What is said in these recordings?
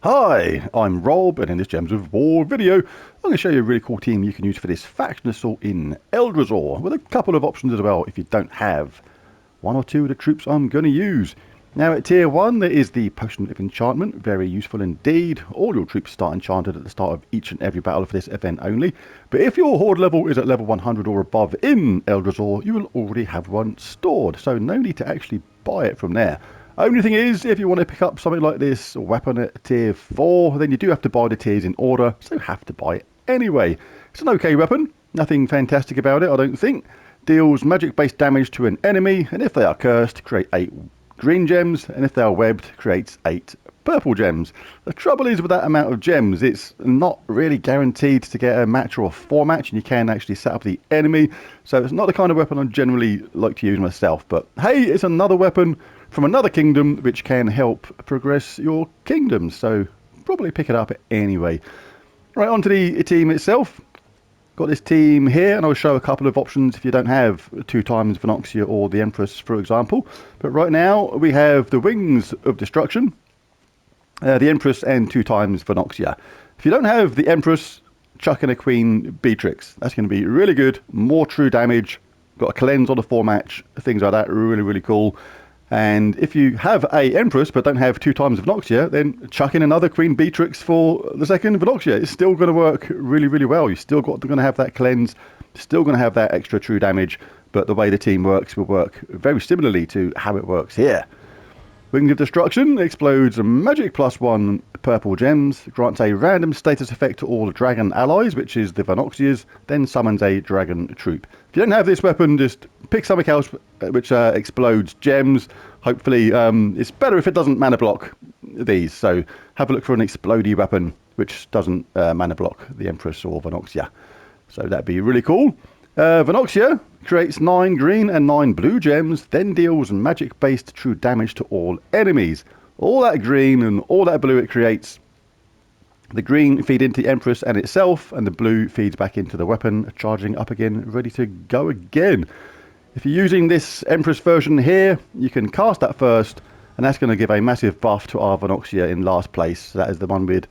Hi, I'm Rob, and in this Gems of War video, I'm going to show you a really cool team you can use for this faction assault in Eldrazhor, with a couple of options as well if you don't have one or two of the troops I'm going to use. Now at tier 1 there is the Potion of Enchantment, very useful indeed. All your troops start enchanted at the start of each and every battle for this event only, but if your horde level is at level 100 or above in Eldrazhor, you will already have one stored, so no need to actually buy it from there. Only thing is, if you want to pick up something like this weapon at tier 4, then you do have to buy the tiers in order, so you have to buy it anyway. It's an okay weapon, nothing fantastic about it I don't think. Deals magic based damage to an enemy, and if they are cursed, create 8 green gems, and if they are webbed, creates 8 purple gems. The trouble is with that amount of gems, it's not really guaranteed to get a match or a 4 match, and you can actually set up the enemy, so it's not the kind of weapon I generally like to use myself, but hey, it's another weapon from another kingdom which can help progress your kingdom, so probably pick it up anyway. Right, on to the team itself. Got this team here, and I'll show a couple of options if you don't have 2 times Venoxia or the Empress, for example. But right now we have the Wings of Destruction, the Empress, and 2 times Venoxia. If you don't have the Empress, chuck in a Queen Beatrix. That's going to be really good, more true damage, got a cleanse on the 4 match, things like that, really cool. And if you have a Empress but don't have 2 times Venoxia, then chuck in another Queen Beatrix for the second Venoxia. It's still going to work really well. You're still going to have that cleanse, still going to have that extra true damage, but the way the team works will work very similarly to how it works here. Wings of Destruction explodes magic +1 purple gems, grants a random status effect to all dragon allies, which is the Venoxias, then summons a dragon troop. If you don't have this weapon, just pick something else which explodes gems. Hopefully, it's better if it doesn't mana block these, so have a look for an explodey weapon which doesn't mana block the Empress or Venoxia. So that'd be really cool. Venoxia creates 9 green and 9 blue gems, then deals magic-based true damage to all enemies. All that green and all that blue it creates, the green feed into the Empress and itself, and the blue feeds back into the weapon, charging up again, ready to go again. If you're using this Empress version here, you can cast that first, and that's going to give a massive buff to our Venoxia in last place. That is the one we'd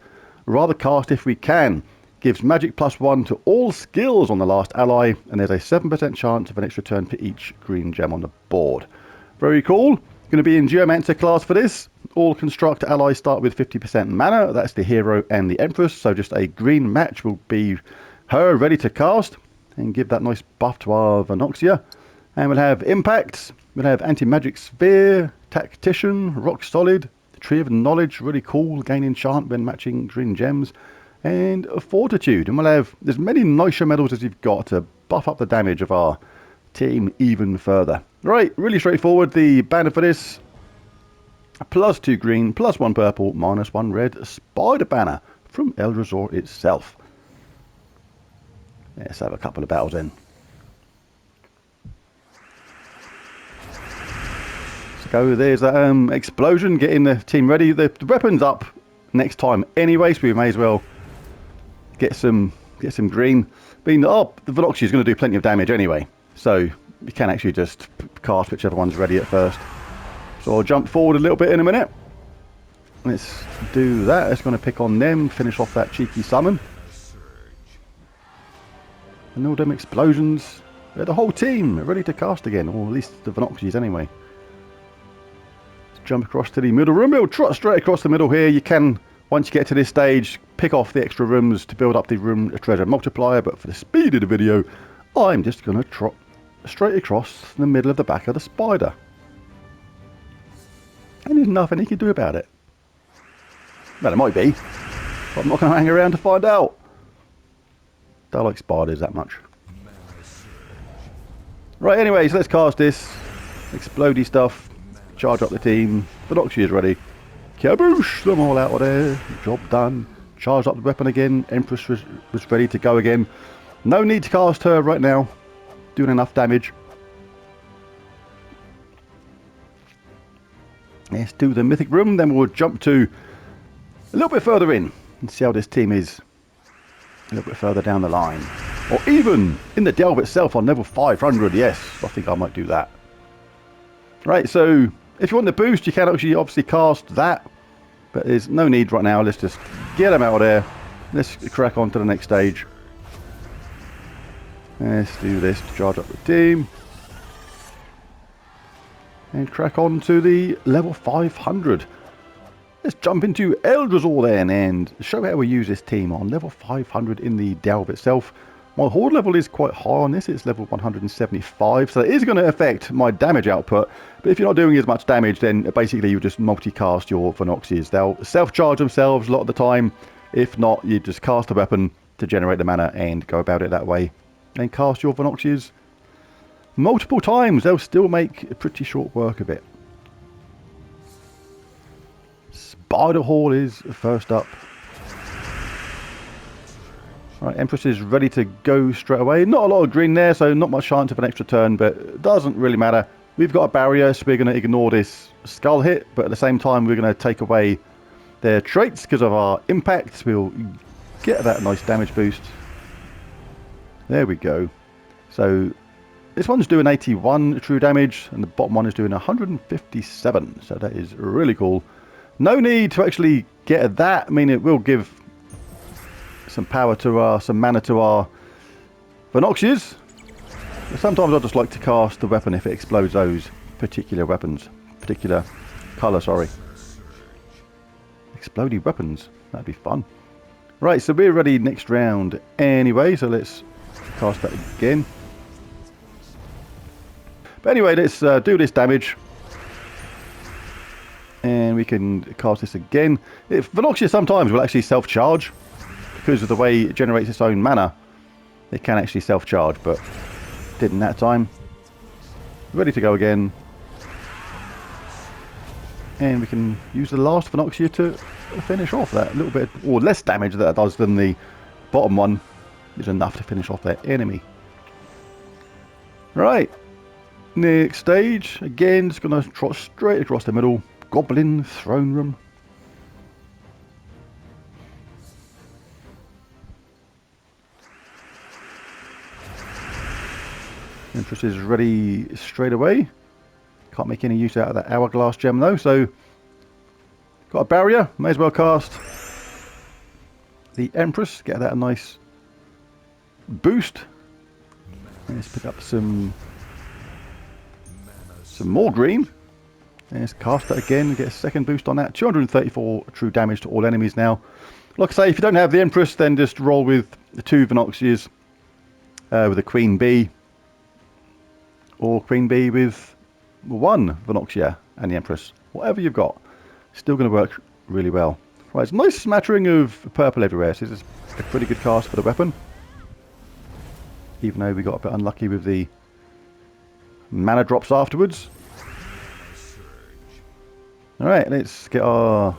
rather cast if we can. Gives magic +1 to all skills on the last ally, and there's a 7% chance of an extra turn for each green gem on the board. Very cool. Going to be in Geomancer class for this. All construct allies start with 50% mana. That's the hero and the Empress, so just a green match will be her ready to cast and give that nice buff to our Venoxia. And we'll have impacts. We'll have anti-magic sphere, tactician, rock solid, the tree of knowledge, really cool, gain enchant when matching green gems, and a fortitude. And we'll have as many nicer medals as you've got to buff up the damage of our team even further. Right, really straightforward. The banner for this, +2 green, +1 purple, -1 red, spider banner from Eldrazhor itself. Let's have a couple of battles then. So there's that explosion, getting the team ready. The weapon's up next time anyway, so we may as well get some green. I mean, the Venoxia is going to do plenty of damage anyway, so you can actually just cast whichever one's ready at first. So I'll jump forward a little bit in a minute. Let's do that. It's going to pick on them, finish off that cheeky summon. And all them explosions. The whole team ready to cast again, or at least the Venoxias anyway. Let's jump across to the middle room. We'll trot straight across the middle here. You can, once you get to this stage, pick off the extra rooms to build up the room treasure multiplier, but for the speed of the video, I'm just going to trot straight across the middle of the back of the spider. And there's nothing he can do about it. Well, it might be, but I'm not going to hang around to find out. Don't like spiders that much. Right, anyways, let's cast this. Explodey stuff. Charge up the team. Venoxia is ready. Kaboosh! Them all out of there. Job done. Charge up the weapon again. Empress was ready to go again. No need to cast her right now. Doing enough damage. Let's do the mythic room, then we'll jump to a little bit further in and see how this team is a little bit further down the line. Or even in the delve itself on level 500, yes, I think I might do that. Right, so if you want the boost, you can actually obviously cast that. But there's no need right now. Let's just get them out of there. Let's crack on to the next stage. Let's do this to charge up the team. And crack on to the level 500. Let's jump into Eldrazhor then and show how we use this team on level 500 in the delve itself. My horde level is quite high on this. It's level 175, so it is going to affect my damage output. But if you're not doing as much damage, then basically you just multicast your Venoxias. They'll self-charge themselves a lot of the time. If not, you just cast a weapon to generate the mana and go about it that way. And cast your Venoxias multiple times. They'll still make a pretty short work of it. Spider Hall is first up. Right, Empress is ready to go straight away. Not a lot of green there, so not much chance of an extra turn, but it doesn't really matter. We've got a barrier, so we're going to ignore this skull hit, but at the same time we're going to take away their traits because of our impact. We'll get that nice damage boost. There we go. So this one's doing 81 true damage, and the bottom one is doing 157, so that is really cool. No need to actually get that. I mean, it will give some power to our, some mana to our Venoxias. But sometimes I just like to cast the weapon if it explodes those particular weapons. Particular colour, sorry. Explodey weapons. That'd be fun. Right, so we're ready next round anyway, so let's cast that again. But anyway, let's do this damage. And we can cast this again. If Venoxia sometimes will actually self-charge. Because of the way it generates its own mana, it can actually self-charge, but didn't that time. Ready to go again. And we can use the last Venoxia to finish off that. A little bit, or less damage that it does than the bottom one is enough to finish off that enemy. Right. Next stage. Again, just going to trot straight across the middle. Goblin Throne Room. Empress is ready straight away. Can't make any use out of that hourglass gem though, so got a barrier, may as well cast the Empress, get that a nice boost. Let's pick up some more green. Let's cast that again and get a second boost on that. 234 true damage to all enemies now. Like I say, if you don't have the Empress, then just roll with the 2 Venoxias with a Queen Bee. Or Queen Bee with 1 Venoxia and the Empress. Whatever you've got. Still going to work really well. Right, it's a nice smattering of purple everywhere. So this is a pretty good cast for the weapon. Even though we got a bit unlucky with the mana drops afterwards. Alright, let's get our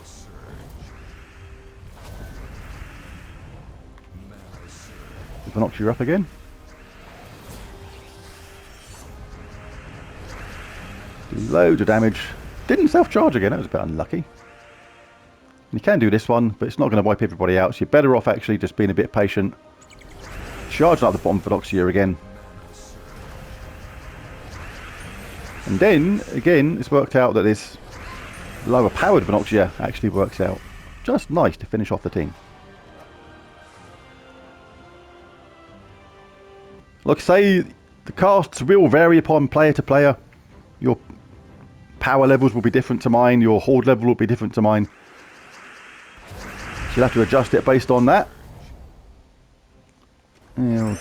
Venoxia up again. Do loads of damage. Didn't self-charge again, that was a bit unlucky. You can do this one, but it's not going to wipe everybody out, so you're better off actually just being a bit patient. Charging up the bottom Venoxia again. And then, again, it's worked out that this lower powered Venoxia actually works out just nice to finish off the team. Like I say, the casts will vary upon player to player. Your power levels will be different to mine, your horde level will be different to mine. So you'll have to adjust it based on that. And I'll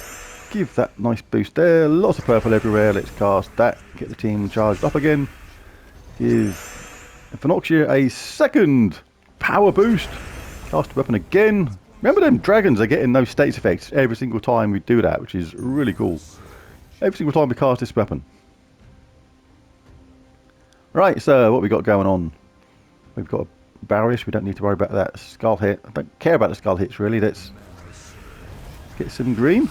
give that nice boost there. Lots of purple everywhere. Let's cast that. Get the team charged up again. Give Venoxia a second power boost. Cast the weapon again. Remember them dragons are getting those status effects every single time we do that, which is really cool. Every single time we cast this weapon. Right, so what we got going on? We've got a barrier, so we don't need to worry about that skull hit. I don't care about the skull hits really. Let's get some green.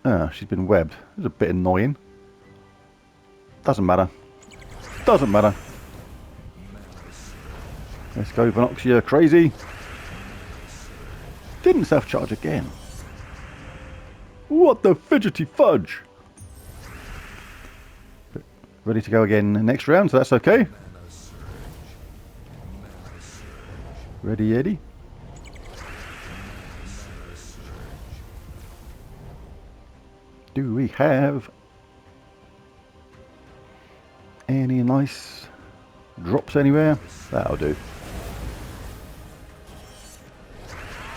Ah, she's been webbed. It's a bit annoying. Doesn't matter. Doesn't matter. Let's go Venoxia crazy. Didn't self-charge again. What the fidgety fudge? Ready to go again next round, so that's okay. Ready, Eddie? Do we have any nice drops anywhere? That'll do.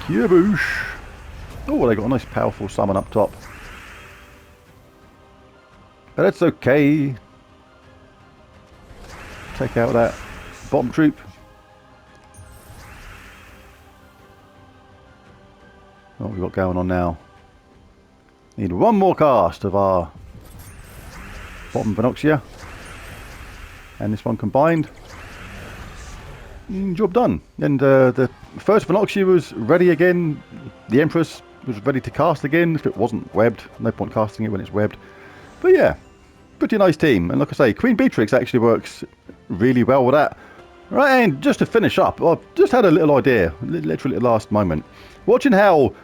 Kyaboosh! Oh, they got a nice powerful summon up top. But that's okay. Take out that bottom troop. What have we got going on now? Need one more cast of our bottom Venoxia and this one combined. Job done. And the first Venoxia was ready again. The Empress was ready to cast again if it wasn't webbed. No point casting it when it's webbed. But yeah, pretty nice team. And like I say, Queen Beatrix actually works really well with that. Right, and just to finish up, I've just had a little idea, literally at the last moment. Watching how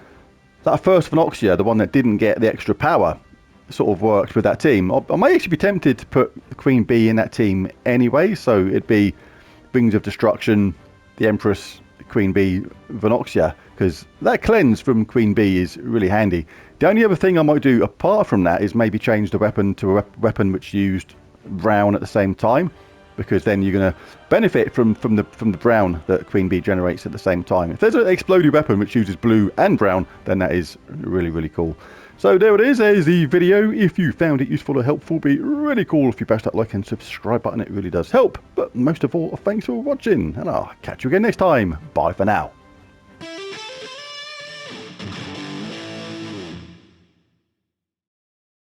that first Venoxia, the one that didn't get the extra power, sort of worked with that team. I might actually be tempted to put Queen Bee in that team anyway, so it'd be Wings of Destruction, the Empress, Queen Bee, Venoxia, because that cleanse from Queen Bee is really handy. The only other thing I might do apart from that is maybe change the weapon to a weapon which used brown at the same time, because then you're going to benefit from the brown that Queen Bee generates at the same time. If there's an exploding weapon which uses blue and brown, then that is really, really cool. So there it is. There's the video. If you found it useful or helpful, it'd be really cool if you press that like and subscribe button. It really does help. But most of all, thanks for watching, and I'll catch you again next time. Bye for now.